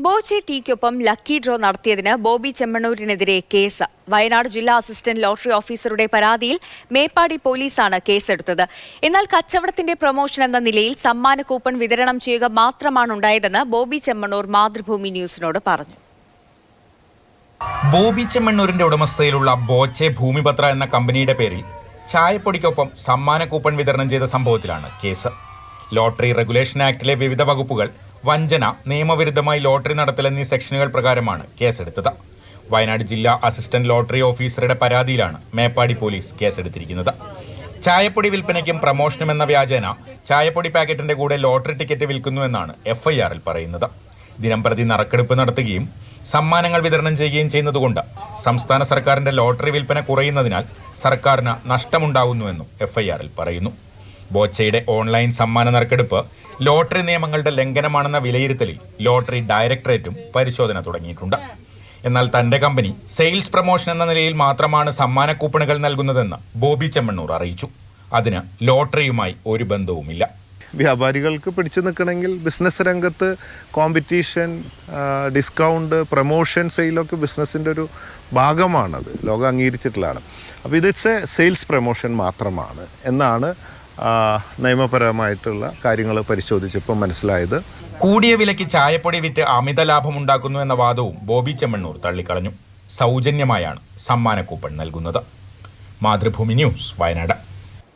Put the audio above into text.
Boche ടീക്കൊപ്പം lucky draw നടത്തിയതിന് Bobby ചെമ്മണ്ണൂരിനെതിരെ case. Wayanad ജില്ലാ assistant lottery ഓഫീസറുടെ പരാതിയിൽ മേപ്പാടി പോലീസാണ് കേസെടുത്തത്. എന്നാൽ കച്ചവടത്തിന്റെ പ്രൊമോഷൻ എന്ന നിലയിൽ സമ്മാന കൂപ്പൺ വിതരണം ചെയ്യുക മാത്രമാണ് ഉണ്ടായതെന്ന് ബോബി ചെമ്മണ്ണൂർ മാതൃഭൂമി ന്യൂസിനോട് പറഞ്ഞു. ബോബി ചെമ്മണ്ണൂരിന്റെ ഉടമസ്ഥയിലുള്ള ബോച്ചെ ഭൂമിപത്ര എന്ന കമ്പനിയുടെ പേരിൽ ചായപ്പൊടിക്കൊപ്പം സമ്മാന കൂപ്പൺ വിതരണം ചെയ്ത സംഭവത്തിലാണ് കേസ്. ലോട്ടറി റെഗുലേഷൻ ആക്ടിലെ വിവിധ വകുപ്പുകൾ, വഞ്ചന, നിയമവിരുദ്ധമായി ലോട്ടറി നടത്തൽ എന്നീ സെക്ഷനുകൾ പ്രകാരമാണ് കേസെടുത്തത്. വയനാട് ജില്ലാ അസിസ്റ്റന്റ് ലോട്ടറി ഓഫീസറുടെ പരാതിയിലാണ് മേപ്പാടി പോലീസ് കേസെടുത്തിരിക്കുന്നത്. ചായപ്പൊടി വിൽപ്പനയ്ക്കും പ്രമോഷനും എന്ന വ്യാജേന ചായപ്പൊടി പാക്കറ്റിന്റെ കൂടെ ലോട്ടറി ടിക്കറ്റ് വിൽക്കുന്നുവെന്നാണ് FIR-ൽ പറയുന്നത്. ദിനംപ്രതി നറുക്കെടുപ്പ് നടത്തുകയും സമ്മാനങ്ങൾ വിതരണം ചെയ്യുകയും ചെയ്യുന്നതുകൊണ്ട് സംസ്ഥാന സർക്കാരിന്റെ ലോട്ടറി വിൽപ്പന കുറയുന്നതിനാൽ സർക്കാരിന് നഷ്ടമുണ്ടാകുന്നുവെന്നും FIR-ൽ പറയുന്നു. ബോച്ചയുടെ ഓൺലൈൻ സമ്മാന നറുക്കെടുപ്പ് ലോട്ടറി നിയമങ്ങളുടെ ലംഘനമാണെന്ന വിലയിരുത്തലിൽ ലോട്ടറി ഡയറക്ടറേറ്റും പരിശോധന തുടങ്ങിയിട്ടുണ്ട്. എന്നാൽ തന്റെ കമ്പനി സെയിൽസ് പ്രൊമോഷൻ എന്ന നിലയിൽ മാത്രമാണ് സമ്മാന കൂപ്പണുകൾ നൽകുന്നതെന്ന് ബോബി ചെമ്മണ്ണൂർ അറിയിച്ചു. അതിന് ലോട്ടറിയുമായി ഒരു ബന്ധവുമില്ല. വ്യാപാരികൾക്ക് പിടിച്ചു നിൽക്കണമെങ്കിൽ ബിസിനസ് രംഗത്ത് കോമ്പറ്റീഷൻ, ഡിസ്കൗണ്ട്, പ്രൊമോഷൻ, സെയിലൊക്കെ ബിസിനസ്സിൻ്റെ ഒരു ഭാഗമാണത്, ലോകം അംഗീകരിച്ചിട്ടുള്ളതാണ്. അപ്പോൾ ഇത് സെയിൽസ് പ്രൊമോഷൻ മാത്രമാണ് എന്നാണ് നിയമപരമായിട്ടുള്ള കാര്യങ്ങൾ പരിശോധിച്ചപ്പോൾ മനസ്സിലായത്. കൂടിയ വിലയ്ക്ക് ചായപ്പൊടി വിറ്റ് അമിത ലാഭമുണ്ടാക്കുന്നു എന്ന വാദവും ബോബി ചെമ്മണ്ണൂർ തള്ളിക്കളഞ്ഞു. സൗജന്യമായാണ് സമ്മാന കൂപ്പൺ നൽകുന്നത്. മാതൃഭൂമി ന്യൂസ്, വയനാട്.